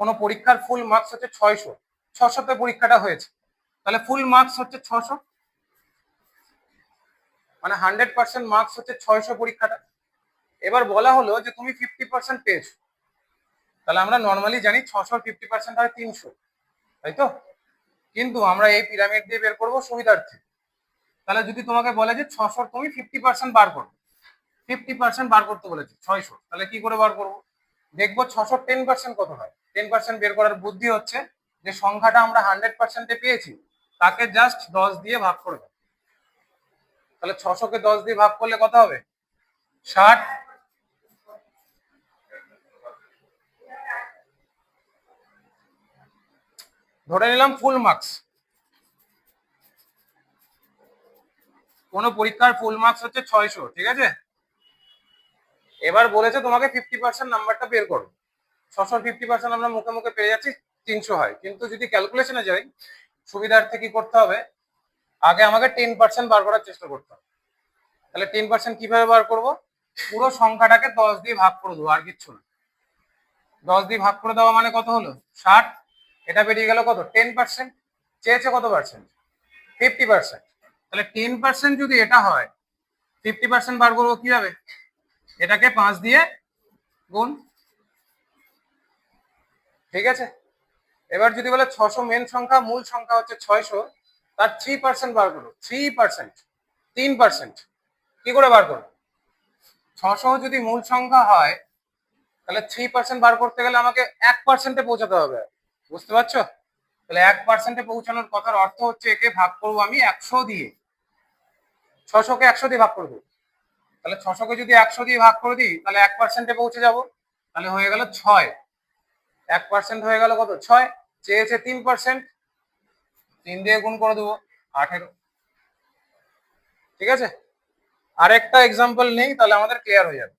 কোনো পরীক্ষার full marks হচ্ছে 600, 600তে পরীক্ষাটা হয়েছে, তাহলে ফুল মার্কস হচ্ছে 600, মানে 100% মার্কস হচ্ছে 600 পরীক্ষাটা। এবার বলা হলো যে তুমি 50% পেয়েছো, তাহলে আমরা নর্মালি জানি 600 50% হয় 300, তাই তো? কিন্তু আমরা এই পিরামিড দিয়ে বের করবো সুবিধার্থে। তাহলে যদি তোমাকে বলে যে 600 তুমি 50% বার করো, 50% বার করতে বলেছে 600, তাহলে কি করে বার করবো? দেখবো 600 10% কত হয়। 10% বের করার বুদ্ধি হচ্ছে যে সংখ্যাটা আমরা 100%-এ পেয়েছি তাকে জাস্ট 10 দিয়ে ভাগ করে দাও। তাহলে 600 কে 10 দিয়ে ভাগ করলে কত হবে? 60। ধরে নিলাম ফুল মার্কস, কোন পরীক্ষার ফুল মার্কস হচ্ছে 600, ঠিক আছে? এবার বলেছে তোমাকে 50% নাম্বারটা বের করো। 600 50% আমরা মুখে মুখে পেয়ে যাচ্ছি 300 হয়, কিন্তু যদি ক্যালকুলেশনে যাই সুবিধার্থে কি করতে হবে, আগে আমাকে 10% বার করার চেষ্টা করতে হবে। তাহলে 10% কিভাবে বার করব? পুরো সংখ্যাটাকে 10 দিয়ে ভাগ করে দেবো, আর কিচ্ছু না। 10 দিয়ে ভাগ করে দেওয়া মানে কত হলো? 60। এটা বেরিয়ে গেল কত? 10%। চেয়েছে কত পার্সেন্ট? 50%। তাহলে 10% যদি এটা হয়, 50% বার করবো কিভাবে? এটাকে 5 দিয়ে গুণ, ঠিক আছে? এবার যদি বলে 600 মেন সংখ্যা, মূল সংখ্যা হচ্ছে 600, তার 3% বার করো। 3%, 3% কি করে বার করো? 600 যদি মূল সংখ্যা হয় তাহলে 3% বার করতে গেলে আমাকে 1%-এ পৌঁছাতে হবে, বুঝতে পারছো? তাহলে 1%-এ পৌঁছানোর কথার অর্থ হচ্ছে একে ভাগ করবো আমি 100 দিয়ে। 600-কে 100 দিয়ে ভাগ করবো, তাহলে 600-কে যদি 100 দিয়ে ভাগ করে দিই তাহলে 1%-এ পৌঁছে যাব, তাহলে হয়ে গেল 6। 1% হয়ে গেল কত? 6। চেয়েছে 3%, 3 দিয়ে গুণ করে দেবো, 18। ঠিক আছে? আরেকটা এক্সাম্পল নেই, তাহলে আমাদের ক্লিয়ার হয়ে যাবে।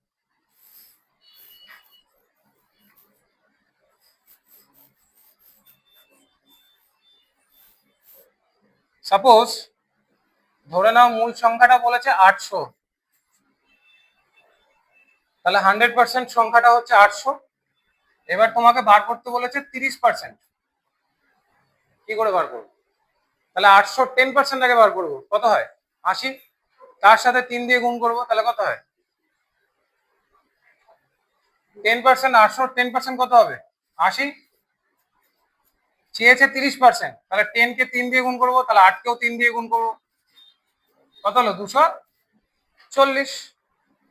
সাপোজ ধরে নাও মূল সংখ্যাটা বলেছে 800, তাহলে 100% সংখ্যাটা হচ্ছে 800। এবার তোমাকে বার করতে বলেছে 30%, কি করে বার করবো? তাহলে 800 10% আগে বার করবো, কত হয়? 80। তার সাথে 3 দিয়ে গুণ করবো, তাহলে কত হয়? 10%, 800 10% কত হবে? 80। চেয়েছে 30%, তাহলে 10-কে 3 দিয়ে গুণ করবো, তাহলে 8-কেও 3 দিয়ে গুণ করবো, কত হলো? 240।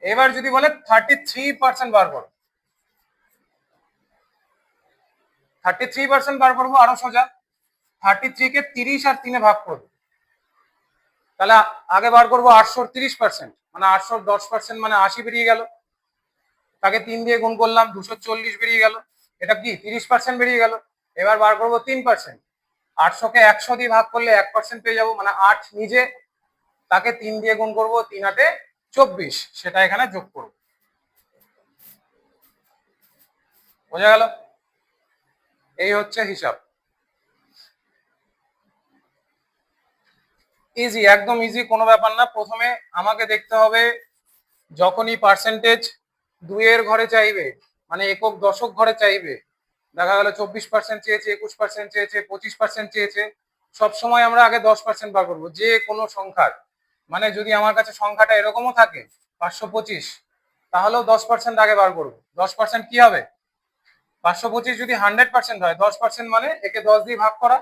এবার যদি বলে 33% বার করো, 33% বার করবো, আরো সোজা। 33-কে 30 আর 3-এ ভাগ করবো, তাহলে আগে বার করবো 800 30%, মানে 800 10% মানে 80 বেরিয়ে গেল। তাকে 3 দিয়ে গুণ করলাম, 240 বেরিয়ে গেল। এটা কি 30% বেরিয়ে গেল। এবার বার করবো 3%, 800-কে 100 দিয়ে ভাগ করলে 1% পেয়ে যাবো, মানে 8 নিজে। তাকে 3 দিয়ে গুণ করবো, 3-8 24, সেটা এখানে যোগ করবো। বোঝা গেল? এই হচ্ছে হিসাব। ইজি, একদম ইজি, কোনো ব্যাপার না। প্রথমে আমাকে দেখতে হবে যখনই পার্সেন্টেজ 2-এর ঘরে চাইবে, মানে একক দশক ঘরে চাইবে, দেখা গেল 24% চেয়েছে, 21% চেয়েছে, 25% চেয়েছে, সবসময় আমরা আগে 10% বার করবো যে কোনো সংখ্যার। মানে যদি আমার কাছে সংখ্যাটা এরকমও থাকে 525, তাহলেও 10% আগে বার করবো। 10% কি হবে? 525 যদি 100% হয়, 10% মানে একে 10 দিয়ে ভাগ করা।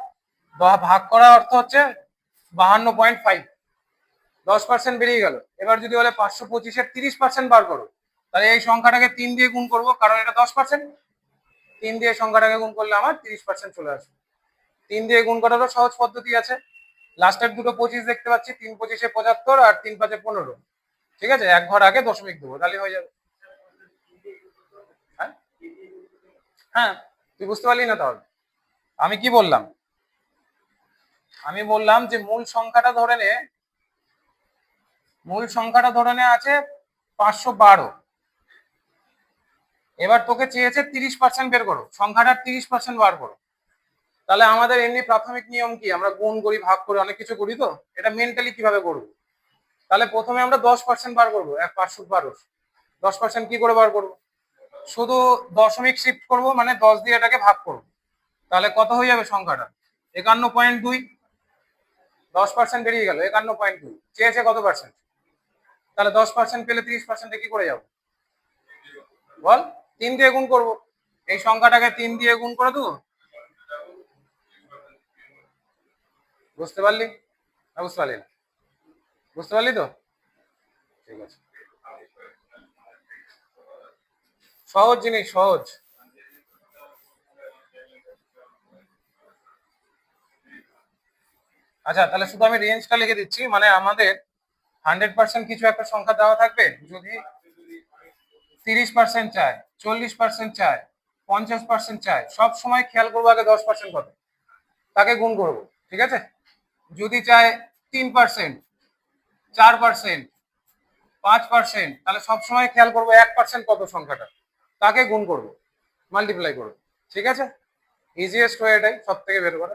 ভাগ করা অর্থ হচ্ছে 52.5, 10% বেরিয়ে গেল। এবার যদি বলে 525-এর 30% বার করো, তাহলে এই সংখ্যাটাকে 3 দিয়ে গুণ করবো, কারণ এটা 10%। 3 দিয়ে সংখ্যাটাকে গুণ করলে আমার 30% চলে আসবে। 3 দিয়ে গুণ করারও সহজ পদ্ধতি আছে। লাস্টের দুটো 25 দেখতে পাচ্ছি, 3 25-এ 75 আর 3 5-এ 15। ঠিক আছে, এক ঘর আগে দশমিক দেবো, তাহলে হয়ে যাবে। হ্যাঁ হ্যাঁ, তুই বুঝতে পারলি না তাহলে আমি কি বললাম? আমি বললাম যে মূল সংখ্যাটা ধরে নে আছে 512। এবার তোকে চেয়েছে 30% বের করো, সংখ্যাটার 30% বার করো। তাহলে আমাদের এমনি প্রাথমিক নিয়ম কি, আমরা গুণ করি, ভাগ করি, অনেক কিছু করি, তো এটা মেন্টালি কিভাবে করবো? তাহলে প্রথমে আমরা 10% বার করবো, 512 10% কি করে বার করবো? শুধু দশমিক শিফট করব, মানে 10 দিয়ে এটাকে ভাগ করব, তাহলে কত হয়ে যাবে সংখ্যাটা? 51.2। 10% বেরিয়ে গেল, 51.2। চেয়েছে কত পার্সেন্ট? তাহলে 10% পেলে 30%-এ কি করে যাবো বল? 3 দিয়ে গুণ করব, এই সংখ্যাটাকে 3 দিয়ে গুণ করে দেবো। বুঝতে পারলি না? বুঝতে পারলি না? বুঝতে পারলি তো? ঠিক আছে, সহজ জিনিস, সহজ। আচ্ছা, তাহলে শুধু আমি রেঞ্জটা লিখে দিচ্ছি, মানে আমাদের 100% কিছু একটা সংখ্যা দেওয়া থাকবে, যদি 30% চায়, 40% চায়, 50% চায়, সব সময় খেয়াল করবো আগে 10% কত, তাকে গুণ করব। ঠিক আছে? যদি চায় 3%, 4%, 5%, তাহলে সবসময় খেয়াল করবো 1% কত সংখ্যাটা, তাকে গুণ করব, মাল্টিপ্লাই করবো। ঠিক আছে? ইজিয়েস্ট ওয়ে এটাই, সব থেকে বের করা।